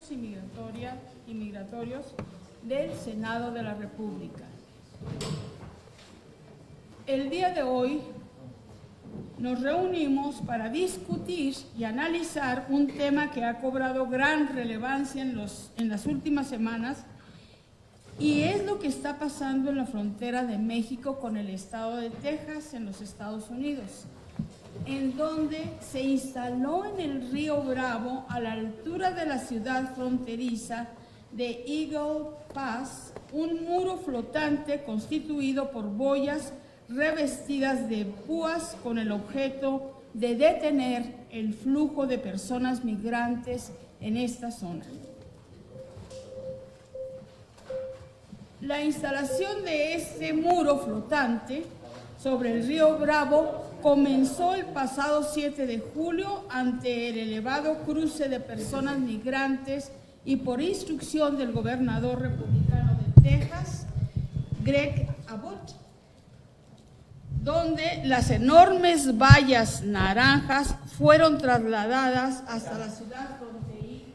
y migratorios del Senado de la República. El día de hoy nos reunimos para discutir y analizar un tema que ha cobrado gran relevancia en las últimas semanas, y es lo que está pasando en la frontera de México con el estado de Texas en los Estados Unidos, en donde se instaló en el río Bravo, a la altura de la ciudad fronteriza de Eagle Pass, un muro flotante constituido por boyas revestidas de púas con el objeto de detener el flujo de personas migrantes en esta zona. La instalación de este muro flotante sobre el río Bravo comenzó el pasado 7 de julio ante el elevado cruce de personas migrantes y por instrucción del gobernador republicano de Texas, Greg Abbott, donde las enormes vallas naranjas fueron trasladadas hasta la ciudad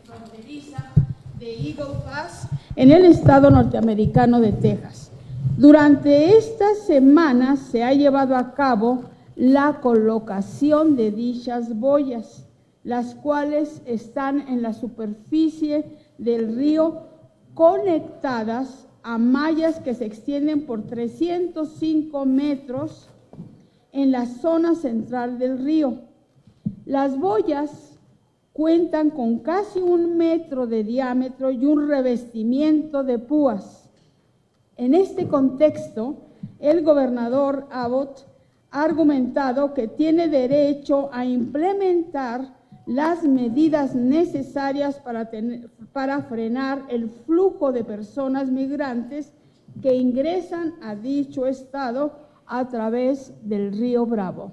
fronteriza de Eagle Pass en el estado norteamericano de Texas. Durante estas semanas se ha llevado a cabo la colocación de dichas boyas, las cuales están en la superficie del río conectadas a mallas que se extienden por 305 metros en la zona central del río. Las boyas cuentan con casi 1 metro de diámetro y un revestimiento de púas. En este contexto, el gobernador Abbott ha argumentado que tiene derecho a implementar las medidas necesarias para frenar el flujo de personas migrantes que ingresan a dicho estado a través del río Bravo.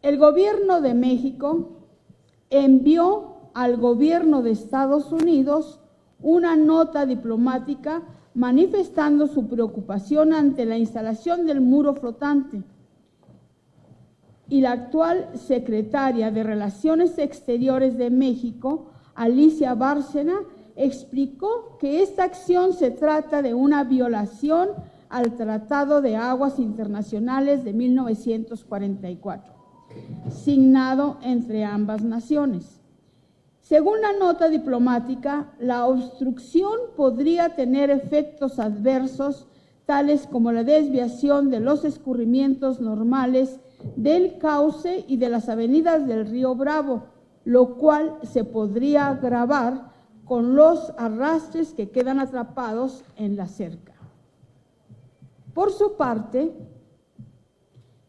El gobierno de México envió al gobierno de Estados Unidos una nota diplomática manifestando su preocupación ante la instalación del muro flotante, y la actual secretaria de Relaciones Exteriores de México, Alicia Bárcena, explicó que esta acción se trata de una violación al Tratado de Aguas Internacionales de 1944, signado entre ambas naciones. Según la nota diplomática, la obstrucción podría tener efectos adversos, tales como la desviación de los escurrimientos normales del cauce y de las avenidas del río Bravo, lo cual se podría agravar con los arrastres que quedan atrapados en la cerca. Por su parte,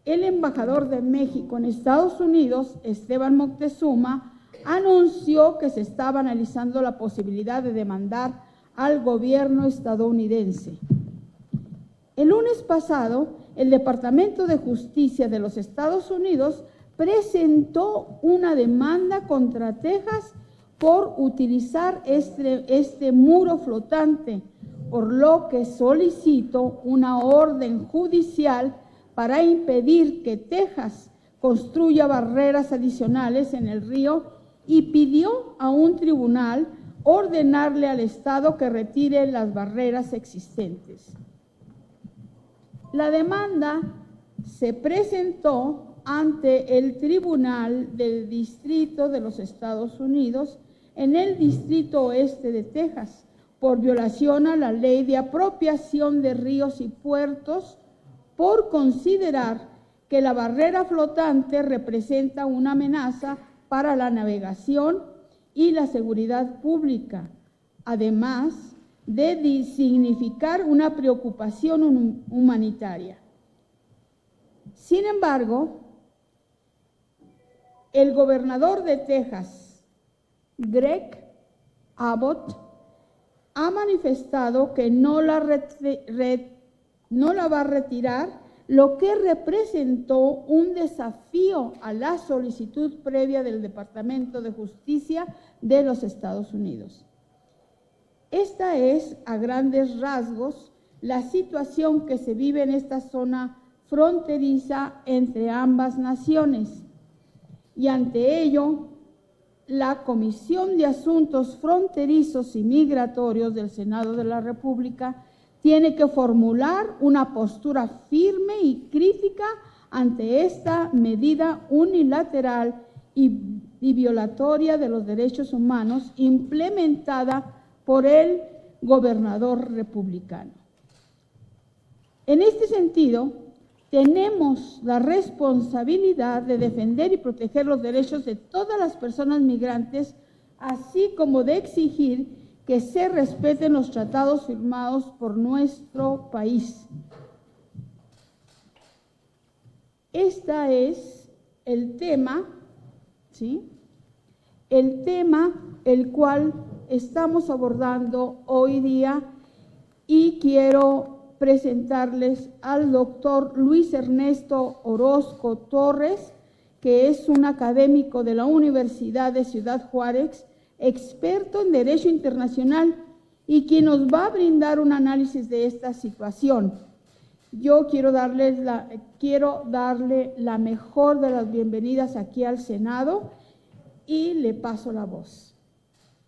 el embajador de México en Estados Unidos, Esteban Moctezuma, anunció que se estaba analizando la posibilidad de demandar al gobierno estadounidense. El lunes pasado, el Departamento de Justicia de los Estados Unidos presentó una demanda contra Texas por utilizar este muro flotante, por lo que solicitó una orden judicial para impedir que Texas construya barreras adicionales en el río, y pidió a un tribunal ordenarle al Estado que retire las barreras existentes. La demanda se presentó ante el Tribunal del Distrito de los Estados Unidos en el Distrito Oeste de Texas por violación a la Ley de Apropiación de Ríos y Puertos, por considerar que la barrera flotante representa una amenaza para la navegación y la seguridad pública, además de significar una preocupación humanitaria. Sin embargo, el gobernador de Texas, Greg Abbott, ha manifestado que no la va a retirar, lo que representó un desafío a la solicitud previa del Departamento de Justicia de los Estados Unidos. Esta es, a grandes rasgos, la situación que se vive en esta zona fronteriza entre ambas naciones. Y ante ello, la Comisión de Asuntos Fronterizos y Migratorios del Senado de la República tiene que formular una postura firme y crítica ante esta medida unilateral y violatoria de los derechos humanos implementada por el gobernador republicano. En este sentido, tenemos la responsabilidad de defender y proteger los derechos de todas las personas migrantes, así como de exigir que se respeten los tratados firmados por nuestro país. Este es el tema, ¿sí? El tema el cual estamos abordando hoy día, y quiero presentarles al doctor Luis Ernesto Orozco Torres, que es un académico de la Universidad de Ciudad Juárez, experto en Derecho Internacional y quien nos va a brindar un análisis de esta situación. Yo quiero darle la mejor de las bienvenidas aquí al Senado y le paso la voz.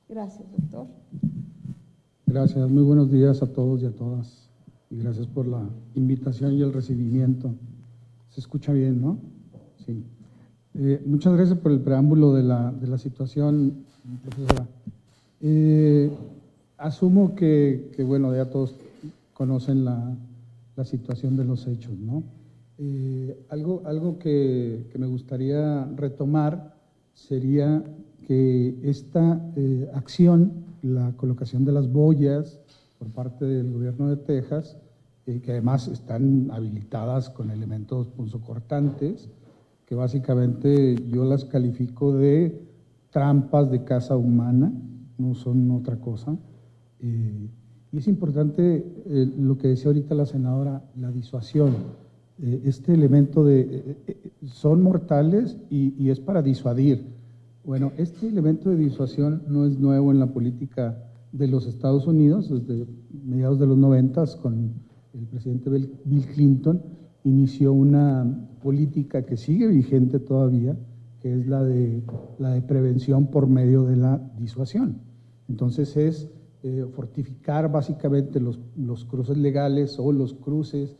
Gracias, doctor. Gracias, muy buenos días a todos y a todas. Y gracias por la invitación y el recibimiento. ¿Se escucha bien, no? Sí. Muchas gracias por el preámbulo de la situación, profesora. Asumo que, bueno, ya todos conocen la situación de los hechos, ¿no? Algo que me gustaría retomar sería que esta acción, la colocación de las boyas por parte del gobierno de Texas, que además están habilitadas con elementos punzocortantes, que básicamente yo las califico de trampas de caza humana, no son otra cosa. Y es importante lo que decía ahorita la senadora, la disuasión. Este elemento son mortales y es para disuadir. Bueno, este elemento de disuasión no es nuevo en la política de los Estados Unidos. Desde mediados de los 90, con el presidente Bill Clinton, inició una política que sigue vigente todavía, que es la de prevención por medio de la disuasión. Entonces es fortificar básicamente los cruces legales o los cruces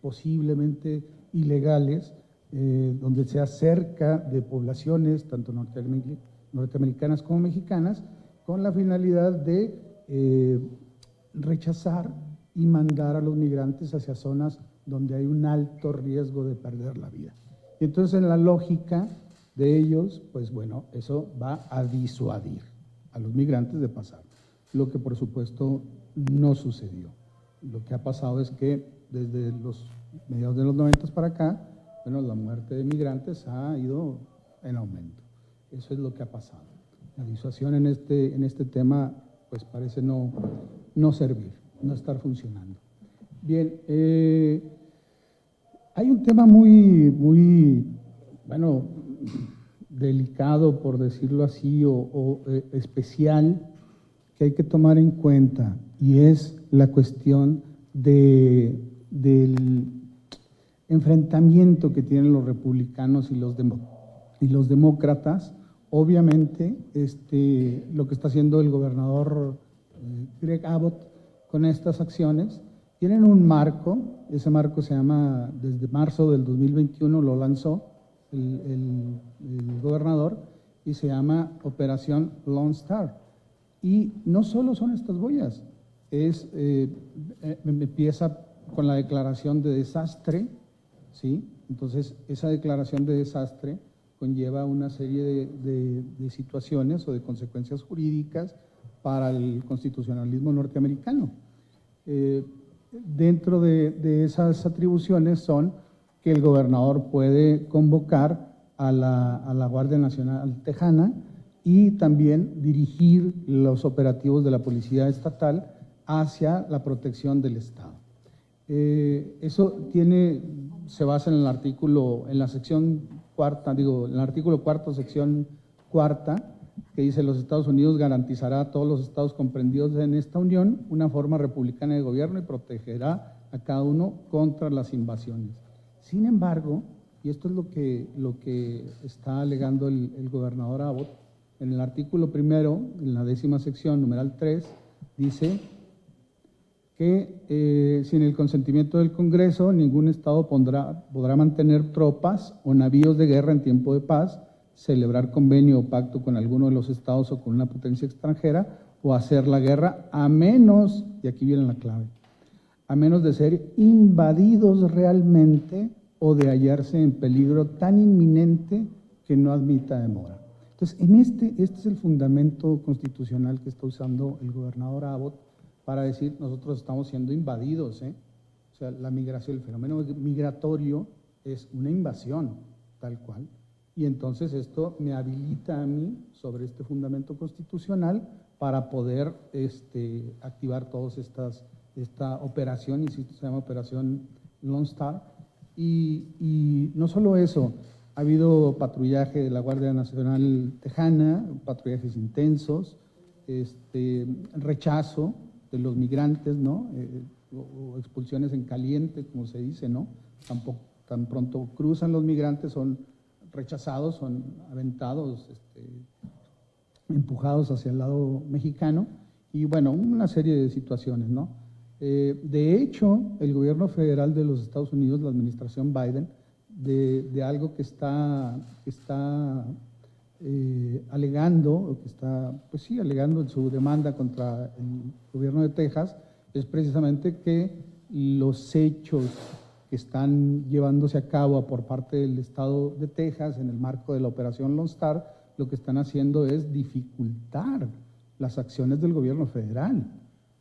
posiblemente ilegales, donde sea cerca de poblaciones, tanto norteamericanas como mexicanas, con la finalidad de rechazar y mandar a los migrantes hacia zonas donde hay un alto riesgo de perder la vida. Y entonces, en la lógica de ellos, pues bueno, eso va a disuadir a los migrantes de pasar. Lo que por supuesto no sucedió. Lo que ha pasado es que desde los mediados de los 90 para acá, bueno, la muerte de migrantes ha ido en aumento. Eso es lo que ha pasado. La disuasión en este tema pues parece no servir, no estar funcionando. Bien, hay un tema muy, bueno, delicado, por decirlo así, o especial, que hay que tomar en cuenta, y es la cuestión del enfrentamiento que tienen los republicanos y los demócratas. Obviamente, lo que está haciendo el gobernador Greg Abbott con estas acciones, tienen un marco. Ese marco se llama, desde marzo del 2021 lo lanzó el gobernador, y se llama Operación Lone Star. Y no solo son estas boyas, empieza con la declaración de desastre, ¿sí? Entonces, esa declaración de desastre conlleva una serie de situaciones o de consecuencias jurídicas para el constitucionalismo norteamericano. Dentro de esas atribuciones son que el gobernador puede convocar a la Guardia Nacional Tejana y también dirigir los operativos de la Policía Estatal hacia la protección del Estado. Eso se basa en el artículo, en la sección cuarta, en el artículo cuarto, sección cuarta, que dice: los Estados Unidos garantizará a todos los estados comprendidos en esta unión una forma republicana de gobierno y protegerá a cada uno contra las invasiones. Sin embargo, y esto es lo que está alegando el gobernador Abbott, En el artículo primero, en la 10ª sección, numeral 3, dice que sin el consentimiento del Congreso, ningún Estado podrá mantener tropas o navíos de guerra en tiempo de paz, celebrar convenio o pacto con alguno de los Estados o con una potencia extranjera, o hacer la guerra, a menos, y aquí viene la clave, a menos de ser invadidos realmente o de hallarse en peligro tan inminente que no admita demora. Entonces, este es el fundamento constitucional que está usando el gobernador Abbott para decir, nosotros estamos siendo invadidos, O sea, la migración, el fenómeno migratorio es una invasión, tal cual. Y entonces esto me habilita a mí, sobre este fundamento constitucional, para poder activar todas esta operación, insisto, se llama Operación Lone Star. Y no solo eso, ha habido patrullaje de la Guardia Nacional Tejana, patrullajes intensos, rechazo de los migrantes, ¿no? O expulsiones en caliente, como se dice, ¿no? Tan pronto cruzan los migrantes, son rechazados, son aventados, empujados hacia el lado mexicano, y bueno, una serie de situaciones, ¿no? De hecho, el gobierno federal de los Estados Unidos, la administración Biden, de algo que está alegando, o que está, pues sí, alegando en su demanda contra el gobierno de Texas, es precisamente que los hechos que están llevándose a cabo por parte del Estado de Texas en el marco de la Operación Lone Star, lo que están haciendo es dificultar las acciones del gobierno federal,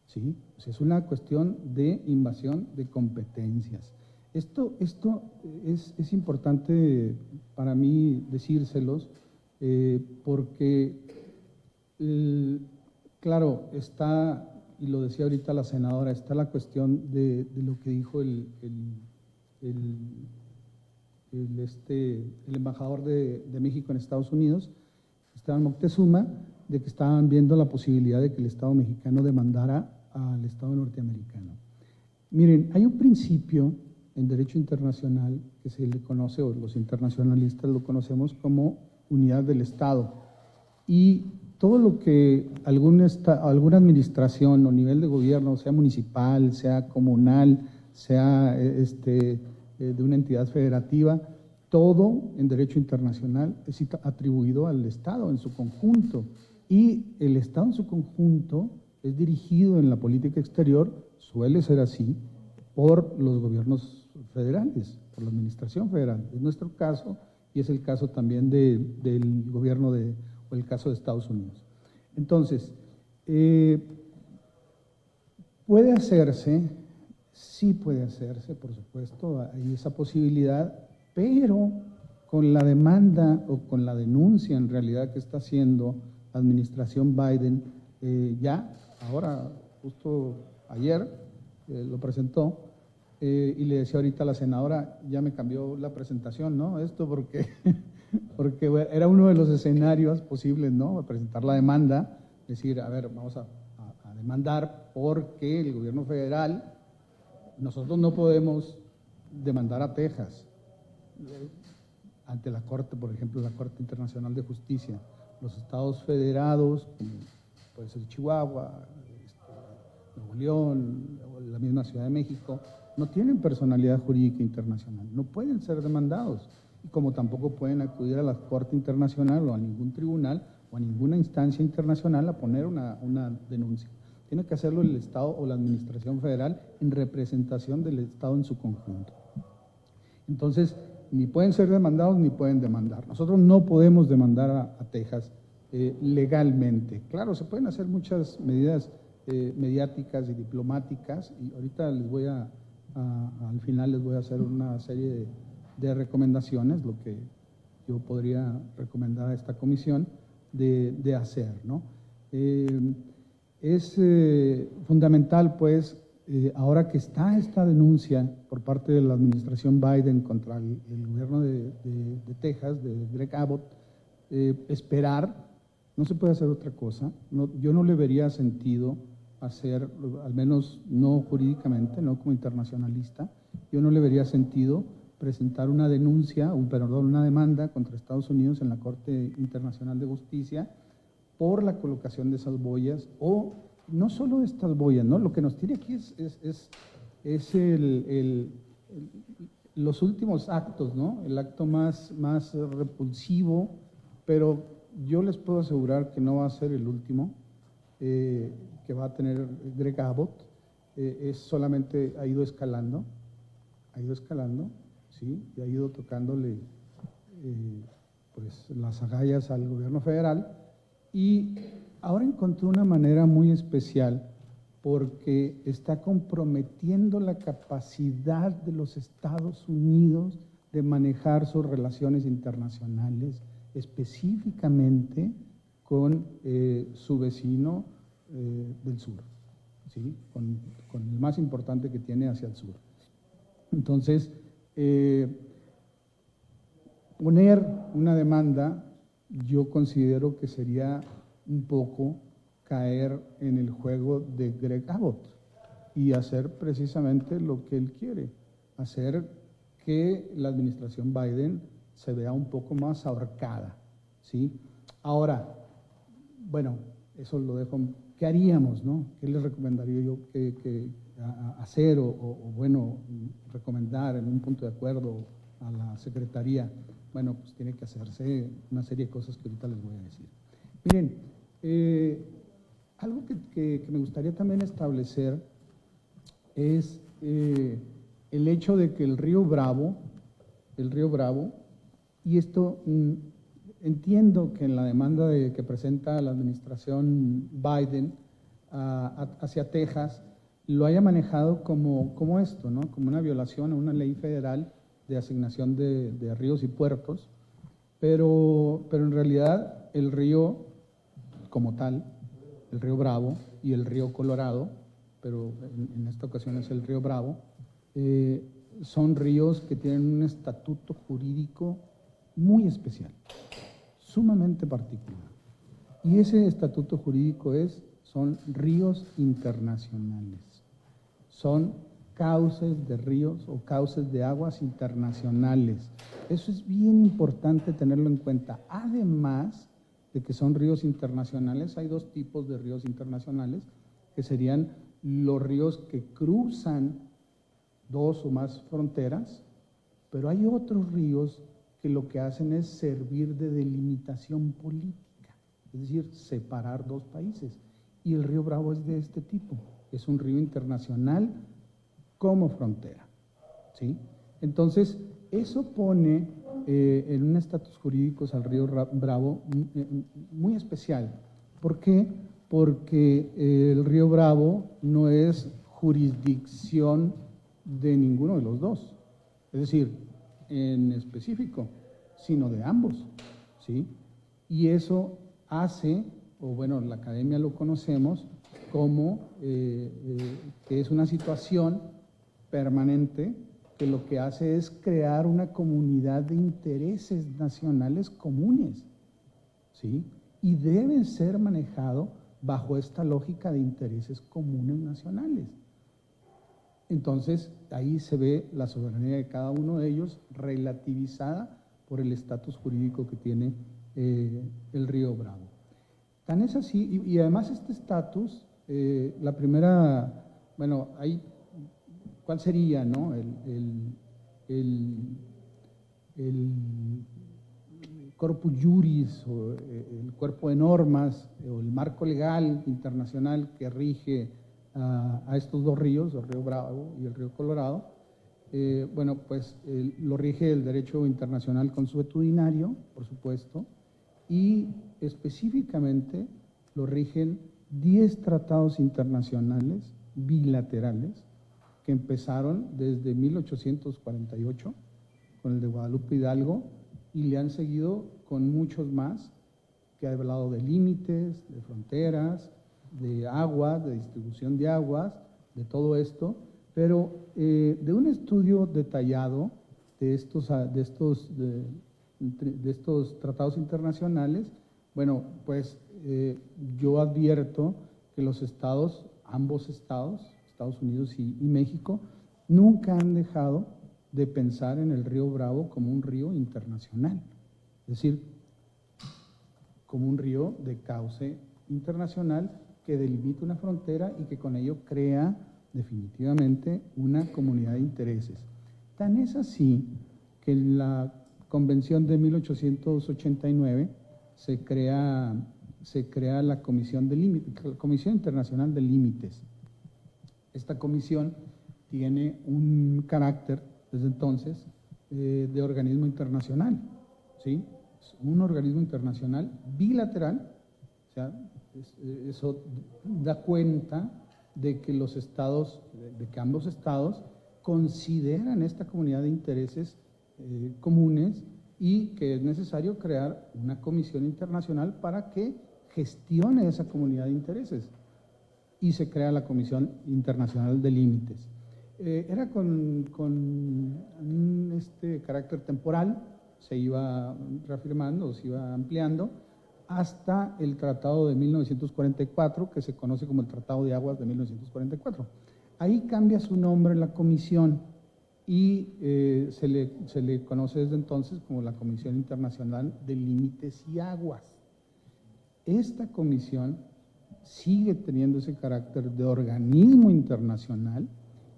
¿sí? O sea, es una cuestión de invasión de competencias. Esto es importante para mí decírselos, porque, claro, está, y lo decía ahorita la senadora, está la cuestión de lo que dijo el embajador de México en Estados Unidos, Esteban Moctezuma, de que estaban viendo la posibilidad de que el Estado mexicano demandara al Estado norteamericano. Miren, hay un principio en derecho internacional que se le conoce, o los internacionalistas lo conocemos como unidad del Estado, y todo lo que alguna administración o nivel de gobierno, sea municipal, sea comunal, sea de una entidad federativa, todo en derecho internacional es atribuido al Estado en su conjunto, y el Estado en su conjunto es dirigido en la política exterior, suele ser así, por los gobiernos federales, por la administración federal. Es nuestro caso, y es el caso también del gobierno o el caso de Estados Unidos. Entonces, puede hacerse, sí puede hacerse, por supuesto, hay esa posibilidad, pero con la demanda o con la denuncia en realidad que está haciendo la administración Biden, ya, ahora, justo ayer, lo presentó, y le decía ahorita a la senadora, ya me cambió la presentación, ¿no? Esto porque era uno de los escenarios posibles, ¿no? Presentar la demanda, decir, a ver, vamos a demandar porque el gobierno federal, nosotros no podemos demandar a Texas ante la Corte, por ejemplo, la Corte Internacional de Justicia. Los estados federados, como puede ser Chihuahua, Nuevo León, la misma Ciudad de México, no tienen personalidad jurídica internacional, no pueden ser demandados, y como tampoco pueden acudir a la Corte Internacional o a ningún tribunal o a ninguna instancia internacional a poner una denuncia. Tiene que hacerlo el Estado o la Administración Federal en representación del Estado en su conjunto. Entonces, ni pueden ser demandados ni pueden demandar. Nosotros no podemos demandar a Texas legalmente. Claro, se pueden hacer muchas medidas mediáticas y diplomáticas, y ahorita al final les voy a hacer una serie de recomendaciones, lo que yo podría recomendar a esta comisión de hacer, ¿no? Es fundamental, pues, ahora que está esta denuncia por parte de la administración Biden contra el gobierno de Texas, de Greg Abbott, esperar, no se puede hacer otra cosa. Yo no le vería sentido hacer, al menos no jurídicamente, no como internacionalista, yo no le vería sentido presentar una denuncia, una demanda contra Estados Unidos en la Corte Internacional de Justicia por la colocación de esas boyas, o no solo estas boyas, ¿no? Lo que nos tiene aquí es los últimos actos, ¿no? El acto más repulsivo, pero yo les puedo asegurar que no va a ser el último que va a tener Greg Abbott. Es solamente ha ido escalando, ¿sí? Y ha ido tocándole pues las agallas al gobierno federal, y ahora encontró una manera muy especial porque está comprometiendo la capacidad de los Estados Unidos de manejar sus relaciones internacionales, específicamente con su vecino del sur, ¿sí? Con el más importante que tiene hacia el sur. Entonces, poner una demanda, yo considero que sería un poco caer en el juego de Greg Abbott y hacer precisamente lo que él quiere, hacer que la administración Biden se vea un poco más ahorcada, ¿sí? Ahora, bueno, eso lo dejo. ¿Qué haríamos, no? ¿Qué les recomendaría yo que hacer o bueno, recomendar en un punto de acuerdo a la Secretaría? Bueno, pues tiene que hacerse una serie de cosas que ahorita les voy a decir. Miren, algo que me gustaría también establecer es el hecho de que el río Bravo, y esto entiendo que en la demanda que presenta la administración Biden hacia Texas, lo haya manejado como esto, ¿no? Como una violación a una ley federal de asignación de ríos y puertos, pero en realidad el río como tal, el río Bravo y el río Colorado, pero en esta ocasión es el río Bravo, son ríos que tienen un estatuto jurídico muy especial, sumamente particular. Y ese estatuto jurídico son ríos internacionales, son cauces de ríos o cauces de aguas internacionales. Eso es bien importante tenerlo en cuenta. Además de que son ríos internacionales, hay dos tipos de ríos internacionales, que serían los ríos que cruzan dos o más fronteras, pero hay otros ríos que lo que hacen es servir de delimitación política, es decir, separar dos países. Y el río Bravo es de este tipo, es un río internacional como frontera, ¿sí? Entonces, eso pone en un estatus jurídico al río Bravo muy especial. ¿Por qué? Porque el río Bravo no es jurisdicción de ninguno de los dos, es decir, en específico, sino de ambos, ¿sí? Y eso hace, o bueno, la academia lo conocemos como que es una situación permanente que lo que hace es crear una comunidad de intereses nacionales comunes, ¿sí? Y deben ser manejados bajo esta lógica de intereses comunes nacionales. Entonces, ahí se ve la soberanía de cada uno de ellos relativizada por el estatus jurídico que tiene el río Bravo. Tan es así, y además este estatus, la primera, bueno, hay, ¿cuál sería, no? El corpus juris, o el cuerpo de normas, o el marco legal internacional que rige a estos dos ríos, el río Bravo y el río Colorado. Bueno, pues lo rige el derecho internacional consuetudinario, por supuesto, y específicamente lo rigen 10 tratados internacionales bilaterales que empezaron desde 1848 con el de Guadalupe Hidalgo y le han seguido con muchos más que ha hablado de límites, de fronteras, de aguas, de distribución de aguas, de todo esto, pero de un estudio detallado de estos tratados internacionales, bueno, pues yo advierto que los estados, ambos estados, Estados Unidos y México, nunca han dejado de pensar en el río Bravo como un río internacional. Es decir, como un río de cauce internacional que delimita una frontera y que con ello crea definitivamente una comunidad de intereses. Tan es así que en la Convención de 1889 se crea la Comisión Internacional de Límites. Esta comisión tiene un carácter, desde entonces, de organismo internacional, ¿sí? Es un organismo internacional bilateral, o sea, eso da cuenta de que los estados, de que ambos estados consideran esta comunidad de intereses comunes y que es necesario crear una comisión internacional para que gestione esa comunidad de intereses. Y se crea la Comisión Internacional de Límites. Era con carácter temporal, se iba reafirmando, se iba ampliando, hasta el Tratado de 1944, que se conoce como el Tratado de Aguas de 1944. Ahí cambia su nombre la comisión y se le conoce desde entonces como la Comisión Internacional de Límites y Aguas. Esta comisión sigue teniendo ese carácter de organismo internacional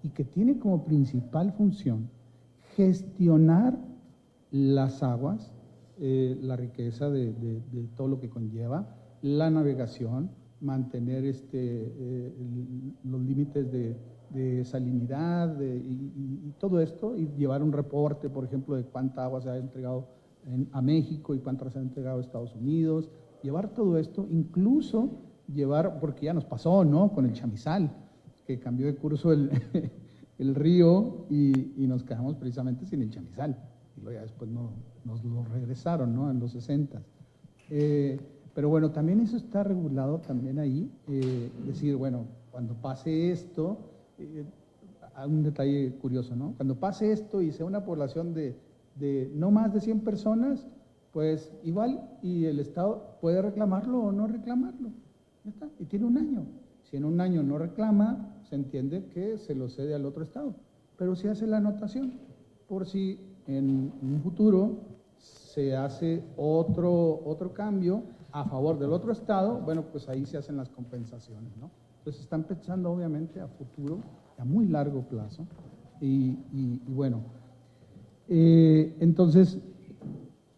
y que tiene como principal función gestionar las aguas, la riqueza de todo lo que conlleva, la navegación, mantener los límites de salinidad y todo esto, y llevar un reporte, por ejemplo, de cuánta agua se ha entregado a México y cuánta se ha entregado a Estados Unidos, llevar todo esto, incluso llevar, porque ya nos pasó, ¿no?, con el chamizal, que cambió de curso el río y nos quedamos precisamente sin el chamizal. Y luego ya después nos lo regresaron, ¿no?, en los 60. Pero bueno, también eso está regulado también ahí, decir, bueno, cuando pase esto, hay un detalle curioso, ¿no? Cuando pase esto y sea una población de no más de 100 personas, pues igual, y el Estado puede reclamarlo o no reclamarlo, ya está, y tiene un año. Si en un año no reclama, se entiende que se lo cede al otro Estado, pero se hace la anotación, por si en un futuro se hace otro cambio a favor del otro Estado, bueno, pues ahí se hacen las compensaciones, ¿no? Entonces están pensando obviamente a futuro, a muy largo plazo, y bueno, entonces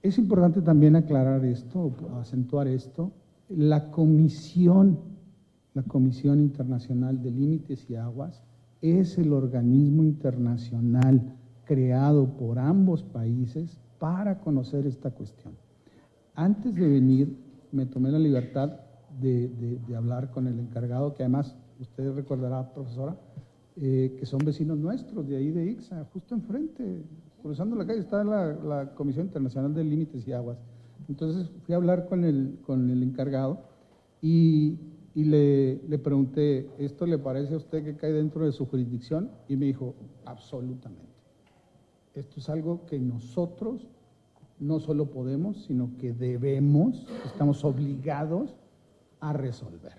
es importante también aclarar esto, acentuar esto. La Comisión Internacional de Límites y Aguas es el organismo internacional creado por ambos países para conocer esta cuestión. Antes de venir, me tomé la libertad de hablar con el encargado, que además, usted recordará, profesora, que son vecinos nuestros de ahí de Ixá, justo enfrente, cruzando la calle está la Comisión Internacional de Límites y Aguas. Entonces fui a hablar con el encargado y le pregunté, ¿esto le parece a usted que cae dentro de su jurisdicción? Y me dijo, absolutamente. Esto es algo que nosotros no solo podemos, sino que debemos, estamos obligados a resolver.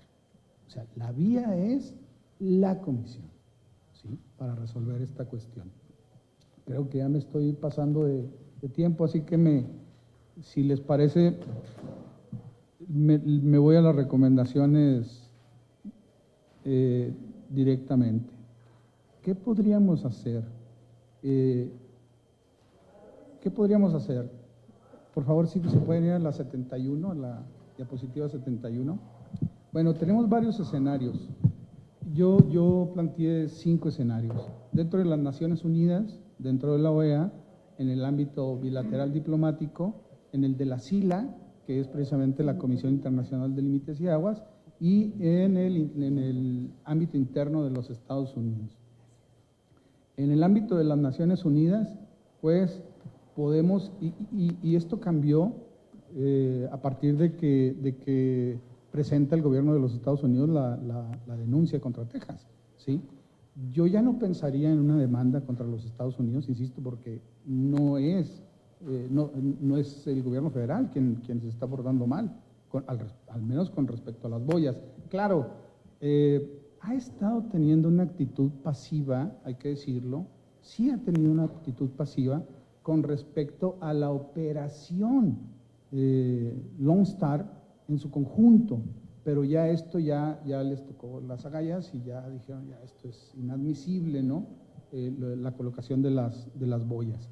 O sea, la vía es la comisión, ¿sí?, para resolver esta cuestión. Creo que ya me estoy pasando de tiempo, así que si les parece, me voy a las recomendaciones directamente. ¿Qué podríamos hacer? ¿Qué podríamos hacer? Por favor, si se pueden ir a la 71, a la diapositiva 71. Bueno, tenemos varios escenarios. Yo planteé 5 escenarios. Dentro de las Naciones Unidas, dentro de la OEA, en el ámbito bilateral diplomático, en el de la SILA, que es precisamente la Comisión Internacional de Límites y Aguas, y en el ámbito interno de los Estados Unidos. En el ámbito de las Naciones Unidas, pues podemos, y esto cambió a partir de que presenta el gobierno de los Estados Unidos la denuncia contra Texas, ¿sí? Yo ya no pensaría en una demanda contra los Estados Unidos, insisto, porque no es el gobierno federal quien se está portando mal, al menos con respecto a las boyas. Claro, ha estado teniendo una actitud pasiva, hay que decirlo, sí ha tenido una actitud pasiva con respecto a la operación Lone Star en su conjunto, pero ya esto ya les tocó las agallas y ya dijeron, ya esto es inadmisible, ¿no? La colocación de las boyas.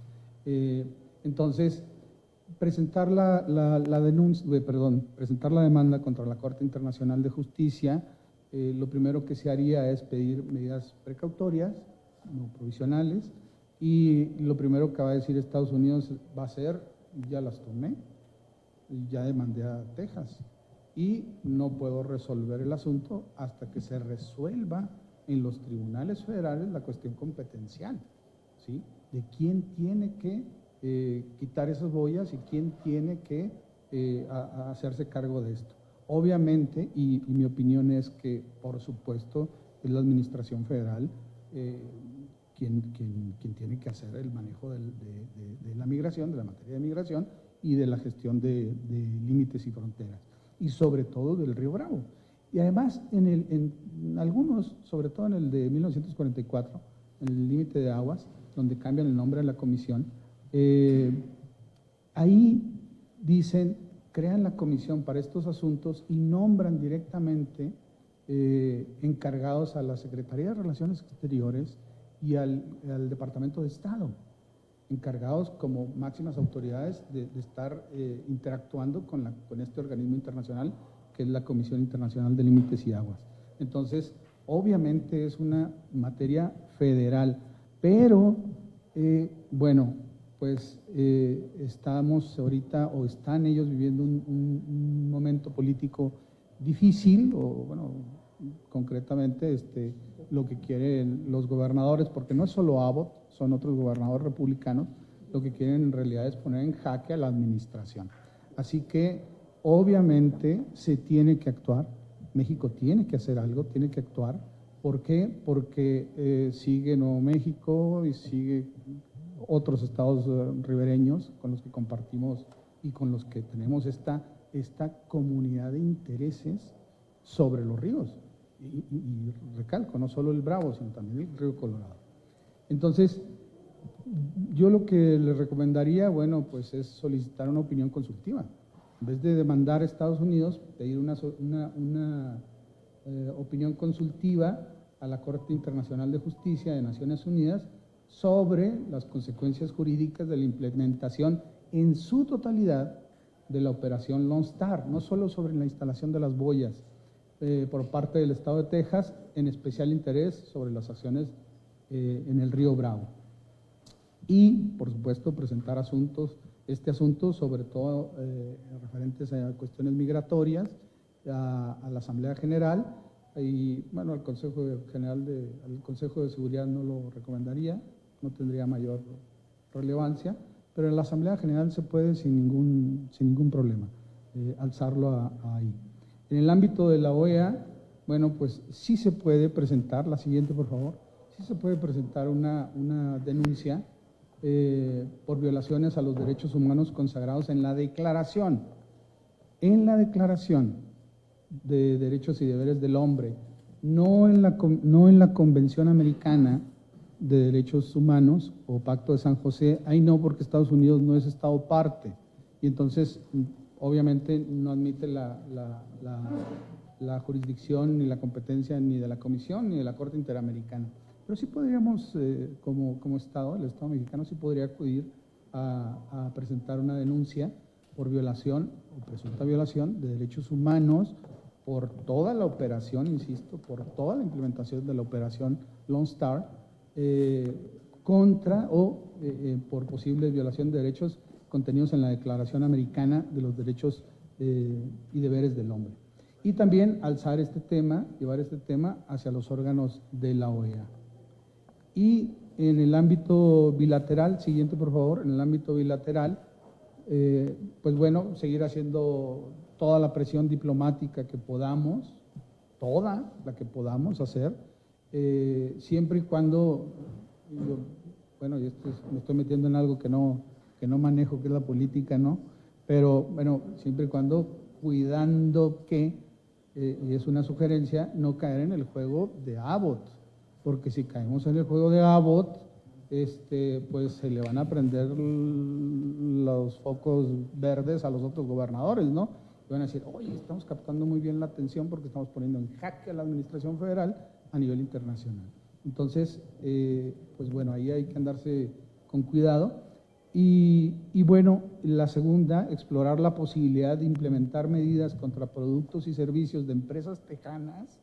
Entonces, presentar presentar la demanda contra la Corte Internacional de Justicia, lo primero que se haría es pedir medidas precautorias, no provisionales, y lo primero que va a decir Estados Unidos va a ser, ya las tomé, ya demandé a Texas, y no puedo resolver el asunto hasta que se resuelva en los tribunales federales la cuestión competencial, ¿sí? De quién tiene que quitar esas boyas y quién tiene que hacerse cargo de esto. Obviamente, y mi opinión es que, por supuesto, es la administración federal quien tiene que hacer el manejo de la migración, de la materia de migración y de la gestión de límites y fronteras, y sobre todo del Río Bravo. Y además, en algunos, sobre todo en el de 1944, en el límite de aguas, donde cambian el nombre de la comisión, ahí dicen, crean la comisión para estos asuntos y nombran directamente encargados a la Secretaría de Relaciones Exteriores y al Departamento de Estado, encargados como máximas autoridades de estar interactuando con este organismo internacional que es la Comisión Internacional de Límites y Aguas. Entonces, obviamente es una materia federal, pero bueno, pues estamos ahorita, o están ellos viviendo un momento político difícil, o bueno, concretamente lo que quieren los gobernadores, porque no es solo Abbott, son otros gobernadores republicanos, lo que quieren en realidad es poner en jaque a la administración. Así que obviamente se tiene que actuar, México tiene que hacer algo, tiene que actuar. ¿Por qué? Porque sigue Nuevo México y sigue otros estados ribereños con los que compartimos y con los que tenemos esta comunidad de intereses sobre los ríos. Y recalco, no solo el Bravo, sino también el río Colorado. Entonces, yo lo que les recomendaría, bueno, pues es solicitar una opinión consultiva. En vez de demandar a Estados Unidos, pedir una opinión consultiva a la Corte Internacional de Justicia de Naciones Unidas sobre las consecuencias jurídicas de la implementación en su totalidad de la operación Lone Star, no solo sobre la instalación de las boyas por parte del Estado de Texas, en especial interés sobre las acciones en el río Bravo. Y, por supuesto, presentar este asunto, sobre todo referentes a cuestiones migratorias, a la Asamblea General, y bueno, al Consejo de Seguridad no lo recomendaría, no tendría mayor relevancia, pero en la Asamblea General se puede sin ningún problema alzarlo ahí. En el ámbito de la OEA, bueno, pues sí se puede presentar, la siguiente por favor, sí se puede presentar una denuncia por violaciones a los derechos humanos consagrados en la Declaración de Derechos y Deberes del Hombre, no en la Convención Americana de Derechos Humanos o Pacto de San José. Ahí no, porque Estados Unidos no es Estado parte, y entonces obviamente no admite la jurisdicción ni la competencia ni de la Comisión ni de la Corte Interamericana. Pero sí podríamos, como Estado, el Estado mexicano sí podría acudir a presentar una denuncia por violación o presunta violación de derechos humanos por toda la operación, insisto, por toda la implementación de la operación Lone Star, contra o por posible violación de derechos contenidos en la Declaración Americana de los Derechos y Deberes del Hombre. Y también alzar llevar este tema hacia los órganos de la OEA. Y en el ámbito bilateral, siguiente por favor, en el ámbito bilateral, pues bueno, seguir haciendo toda la presión diplomática que podamos, toda la que podamos hacer, siempre y cuando, bueno, y me estoy metiendo en algo que no manejo, que es la política, ¿no? Pero bueno, siempre y cuando cuidando que, y es una sugerencia, no caer en el juego de Abbott, porque si caemos en el juego de Abbott, pues se le van a prender los focos verdes a los otros gobernadores, ¿no? van a decir, oye, estamos captando muy bien la atención porque estamos poniendo en jaque a la administración federal a nivel internacional. Entonces, pues bueno, ahí hay que andarse con cuidado. Y bueno, la segunda, explorar la posibilidad de implementar medidas contra productos y servicios de empresas tejanas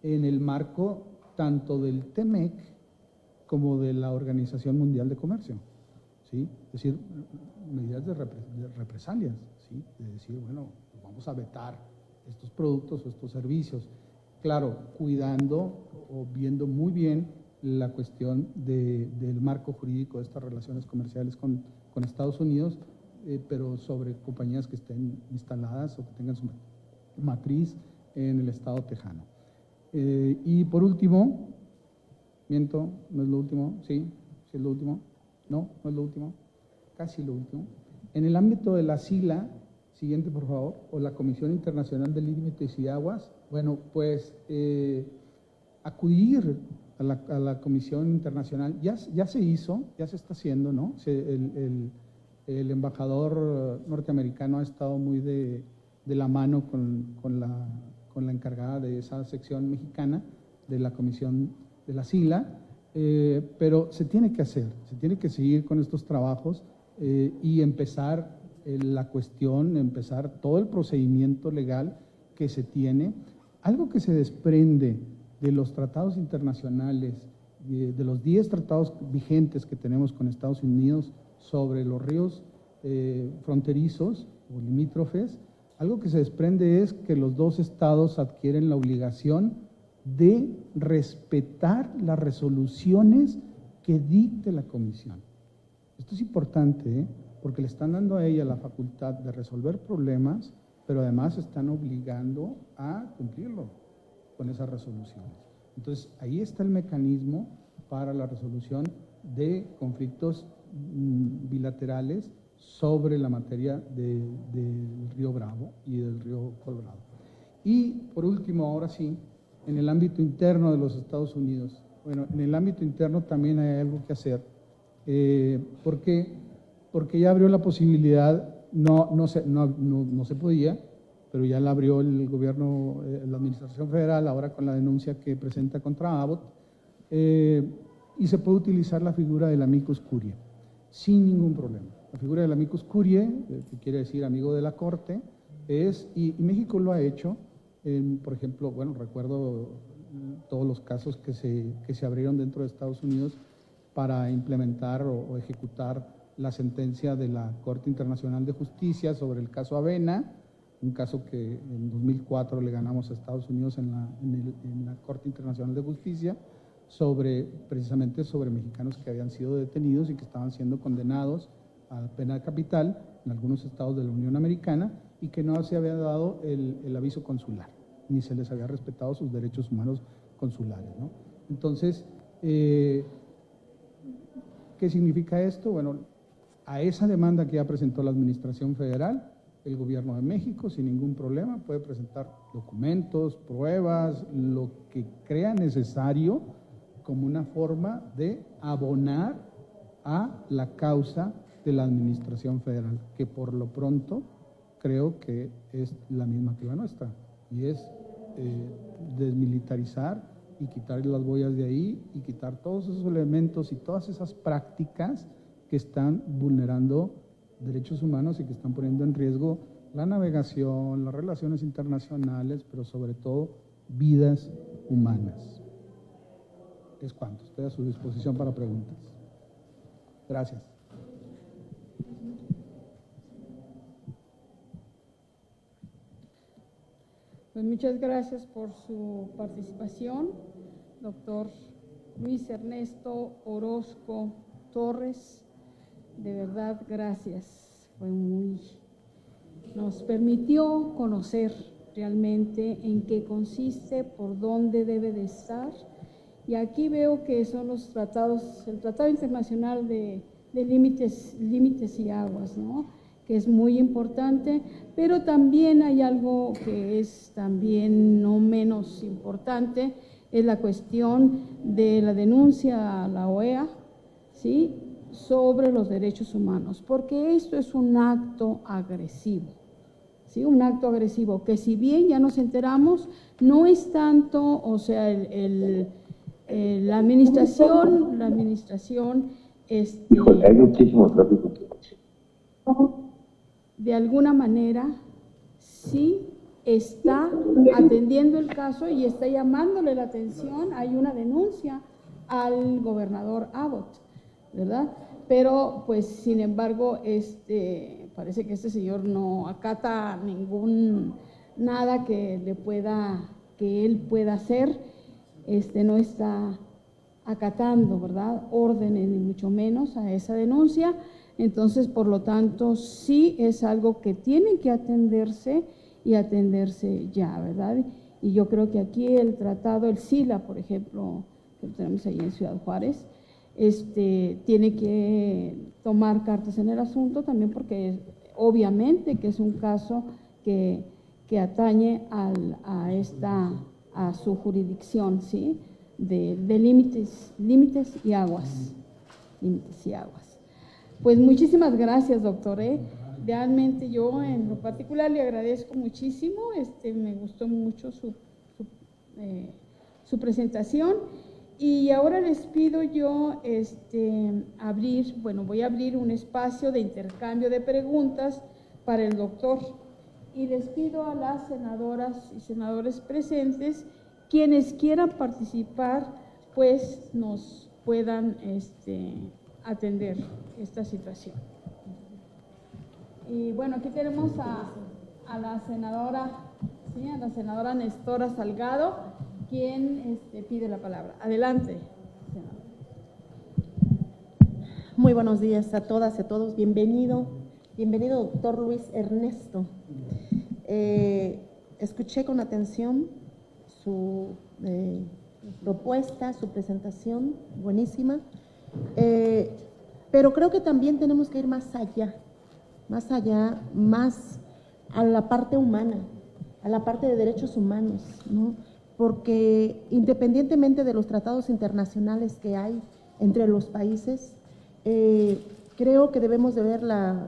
en el marco tanto del TEMEC como de la Organización Mundial de Comercio, ¿sí? Es decir, medidas de represalias, ¿sí? De decir, bueno, pues vamos a vetar estos productos o estos servicios. Claro, cuidando o viendo muy bien la cuestión del marco jurídico de estas relaciones comerciales con Estados Unidos, pero sobre compañías que estén instaladas o que tengan su matriz en el estado tejano. Y por último, miento, no es lo último, sí es lo último, no es lo último, casi lo último. En el ámbito de la SILA, siguiente por favor, o la Comisión Internacional de Límites y Aguas, bueno, pues acudir a la Comisión Internacional, ya se hizo, ya se está haciendo, ¿no? El embajador norteamericano ha estado muy de la mano con la encargada de esa sección mexicana de la Comisión de la SILA, pero se tiene que hacer, se tiene que seguir con estos trabajos y empezar la cuestión, empezar todo el procedimiento legal que se tiene. Algo que se desprende de los tratados internacionales, de los 10 tratados vigentes que tenemos con Estados Unidos sobre los ríos fronterizos o limítrofes, algo que se desprende es que los dos estados adquieren la obligación de respetar las resoluciones que dicte la comisión. Esto es importante, porque le están dando a ella la facultad de resolver problemas, pero además están obligando a cumplirlo con esas resoluciones. Entonces, ahí está el mecanismo para la resolución de conflictos bilaterales sobre la materia del río Bravo y del río Colorado. Y por último, ahora sí, en el ámbito interno de los Estados Unidos. Bueno, en el ámbito interno también hay algo que hacer, porque ya abrió la posibilidad, no se podía, pero ya la abrió el gobierno, la administración federal, ahora con la denuncia que presenta contra Abbott, y se puede utilizar la figura del amicus curiae, sin ningún problema. La figura del amicus curiae, que quiere decir amigo de la corte, y México lo ha hecho, por ejemplo, bueno, recuerdo todos los casos que se abrieron dentro de Estados Unidos para implementar o ejecutar la sentencia de la Corte Internacional de Justicia sobre el caso Avena, un caso que en 2004 le ganamos a Estados Unidos en la Corte Internacional de Justicia, precisamente sobre mexicanos que habían sido detenidos y que estaban siendo condenados a pena capital en algunos estados de la Unión Americana y que no se había dado el aviso consular, ni se les había respetado sus derechos humanos consulares, ¿no? Entonces, ¿qué significa esto? Bueno, a esa demanda que ya presentó la Administración Federal, el Gobierno de México, sin ningún problema, puede presentar documentos, pruebas, lo que crea necesario como una forma de abonar a la causa de la Administración Federal, que por lo pronto creo que es la misma que la nuestra, y es desmilitarizar y quitar las boyas de ahí y quitar todos esos elementos y todas esas prácticas que están vulnerando derechos humanos y que están poniendo en riesgo la navegación, las relaciones internacionales, pero sobre todo vidas humanas. Es cuanto, estoy a su disposición para preguntas. Gracias. Pues muchas gracias por su participación, doctor Luis Ernesto Orozco Torres. De verdad, gracias. Nos permitió conocer realmente en qué consiste, por dónde debe de estar. Y aquí veo que son los tratados, el Tratado Internacional de límites y aguas, ¿no? Que es muy importante, pero también hay algo que es también no menos importante, es la cuestión de la denuncia a la OEA, ¿sí?, sobre los derechos humanos, porque esto es un acto agresivo, ¿sí? Un acto agresivo, que si bien ya nos enteramos, no es tanto, o sea, la administración, Híjole, hay muchísimo tráfico. de alguna manera, sí está atendiendo el caso y está llamándole la atención. Hay una denuncia al gobernador Abbott, ¿verdad? Pero, pues, sin embargo, parece que este señor no acata nada que él pueda hacer, no está acatando, ¿verdad?, órdenes, ni mucho menos a esa denuncia. Entonces, por lo tanto, sí es algo que tiene que atenderse y atenderse ya, ¿verdad? Y yo creo que aquí el tratado, el SILA, por ejemplo, que lo tenemos ahí en Ciudad Juárez, tiene que tomar cartas en el asunto también, porque obviamente que es un caso que atañe a su jurisdicción, ¿sí?, de límites y aguas. Límites y aguas. Pues muchísimas gracias, doctor. Realmente yo en lo particular le agradezco muchísimo, me gustó mucho su presentación. Y ahora les pido yo voy a abrir un espacio de intercambio de preguntas para el doctor. Y les pido a las senadoras y senadores presentes, quienes quieran participar, pues nos puedan atender esta situación. Y bueno, aquí tenemos a la senadora, ¿sí?, a la senadora Nestora Salgado, quien pide la palabra. Adelante, senadora. Muy buenos días a todas y a todos. Bienvenido, doctor Luis Ernesto. Escuché con atención su propuesta, su presentación, buenísima, pero creo que también tenemos que ir más allá, más a la parte humana, a la parte de derechos humanos, ¿no? Porque independientemente de los tratados internacionales que hay entre los países, creo que debemos de ver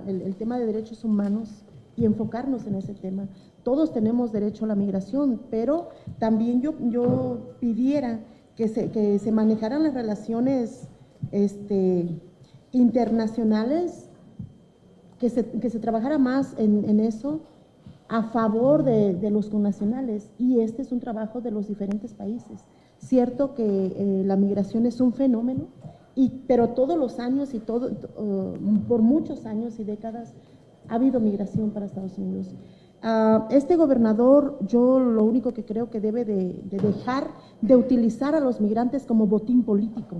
el tema de derechos humanos y enfocarnos en ese tema. Todos tenemos derecho a la migración, pero también yo pidiera que se manejaran las relaciones internacionales, que se trabajara más en eso a favor de los connacionales, y este es un trabajo de los diferentes países. Cierto que la migración es un fenómeno, pero todos los años por muchos años y décadas ha habido migración para Estados Unidos. Este gobernador, yo lo único que creo que debe de dejar de utilizar a los migrantes como botín político,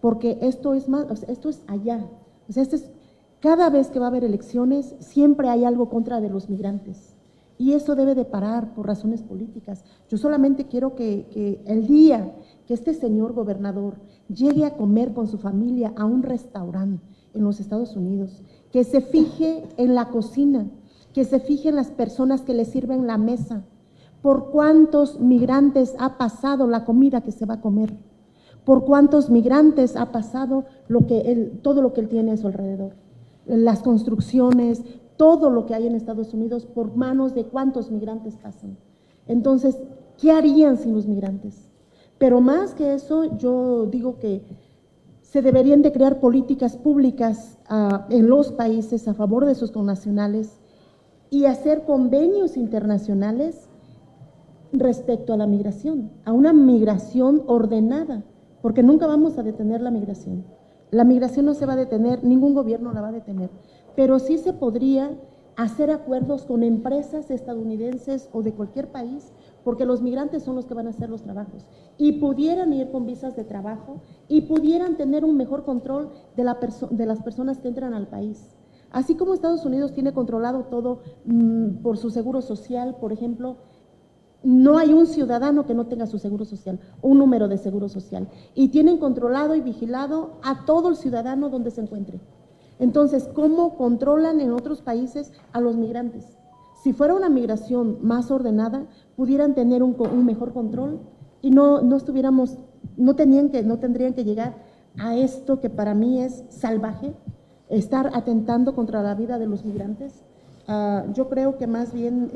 porque esto es allá. O sea, cada vez que va a haber elecciones, siempre hay algo contra de los migrantes. Y eso debe de parar por razones políticas. Yo solamente quiero que el día que este señor gobernador llegue a comer con su familia a un restaurante en los Estados Unidos, que se fije en la cocina, que se fije en las personas que le sirven la mesa, por cuántos migrantes ha pasado la comida que se va a comer, por cuántos migrantes ha pasado todo lo que él tiene a su alrededor, las construcciones, todo lo que hay en Estados Unidos, por manos de cuántos migrantes pasan. Entonces, ¿qué harían sin los migrantes? Pero más que eso, yo digo que se deberían de crear políticas públicas en los países a favor de sus connacionales y hacer convenios internacionales respecto a la migración, a una migración ordenada, porque nunca vamos a detener la migración. La migración no se va a detener, ningún gobierno la va a detener, pero sí se podría hacer acuerdos con empresas estadounidenses o de cualquier país, porque los migrantes son los que van a hacer los trabajos, y pudieran ir con visas de trabajo y pudieran tener un mejor control de las personas que entran al país. Así como Estados Unidos tiene controlado todo por su seguro social, por ejemplo, no hay un ciudadano que no tenga su seguro social, un número de seguro social, y tienen controlado y vigilado a todo el ciudadano donde se encuentre. Entonces, ¿cómo controlan en otros países a los migrantes? Si fuera una migración más ordenada, pudieran tener un mejor control y no tendrían que llegar a esto que para mí es salvaje, estar atentando contra la vida de los migrantes. Yo creo que más bien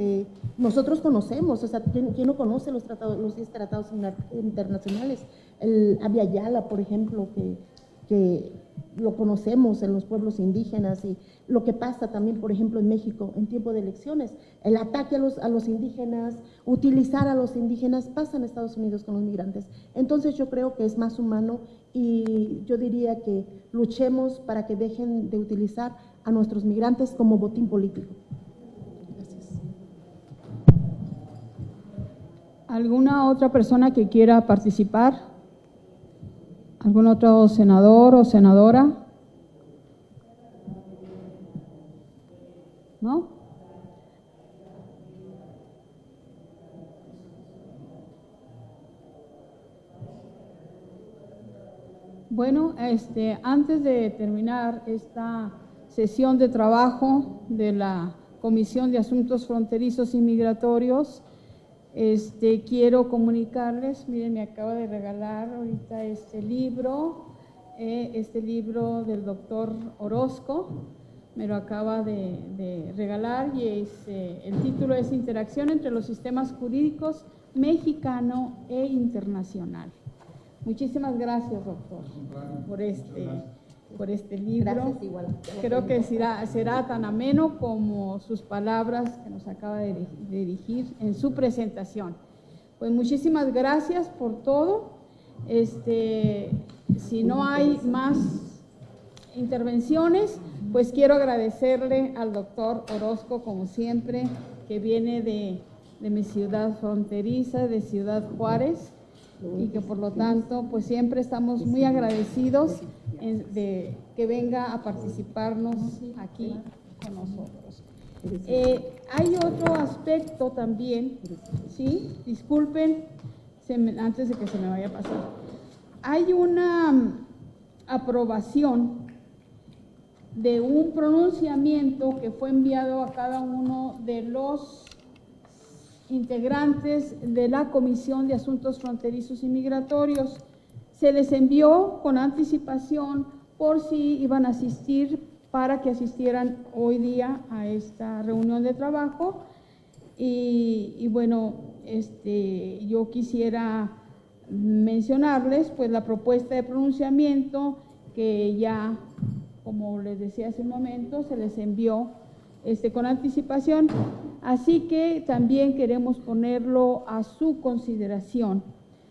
nosotros conocemos, o sea, ¿quién no conoce los 10 tratados internacionales? El Abya Yala, por ejemplo, que lo conocemos en los pueblos indígenas, y lo que pasa también, por ejemplo, en México en tiempo de elecciones, el ataque a los indígenas, utilizar a los indígenas, pasa en Estados Unidos con los migrantes. Entonces yo creo que es más humano, y yo diría que luchemos para que dejen de utilizar a nuestros migrantes como botín político. Gracias. ¿Alguna otra persona que quiera participar? ¿Algún otro senador o senadora? ¿No? Bueno, antes de terminar esta sesión de trabajo de la Comisión de Asuntos Fronterizos y Migratorios, quiero comunicarles, miren, me acaba de regalar ahorita este libro del doctor Orozco, me lo acaba de regalar, y el título es Interacción entre los sistemas jurídicos mexicano e internacional. Muchísimas gracias, doctor, por este libro. Gracias, igual. Creo que será tan ameno como sus palabras que nos acaba de dirigir en su presentación. Pues muchísimas gracias por todo. Si no hay más intervenciones, pues quiero agradecerle al doctor Orozco, como siempre, que viene de mi ciudad fronteriza, de Ciudad Juárez, y que por lo tanto, pues siempre estamos muy agradecidos de que venga a participarnos aquí con nosotros. Hay otro aspecto también, ¿sí? Disculpen, antes de que se me vaya a pasar. Hay una aprobación de un pronunciamiento que fue enviado a cada uno de los integrantes de la Comisión de Asuntos Fronterizos y Migratorios. Se les envió con anticipación por si iban a asistir, para que asistieran hoy día a esta reunión de trabajo. Y bueno, yo quisiera mencionarles pues la propuesta de pronunciamiento que ya, como les decía hace un momento, se les envió con anticipación, así que también queremos ponerlo a su consideración,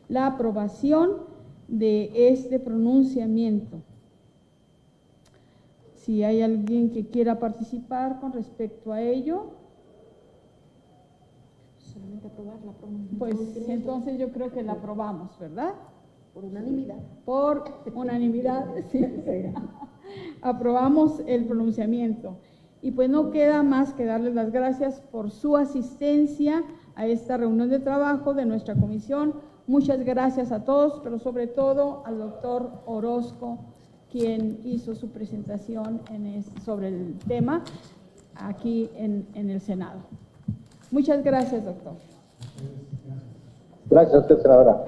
la aprobación de este pronunciamiento. Si hay alguien que quiera participar con respecto a ello, Solamente aprobarla. pues entonces yo creo que la aprobamos, ¿verdad? Por unanimidad. Por unanimidad, sí. Aprobamos el pronunciamiento. Y pues no queda más que darles las gracias por su asistencia a esta reunión de trabajo de nuestra comisión. Muchas gracias a todos, pero sobre todo al doctor Orozco, quien hizo su presentación sobre el tema aquí en el Senado. Muchas gracias, doctor. Gracias a usted, senadora.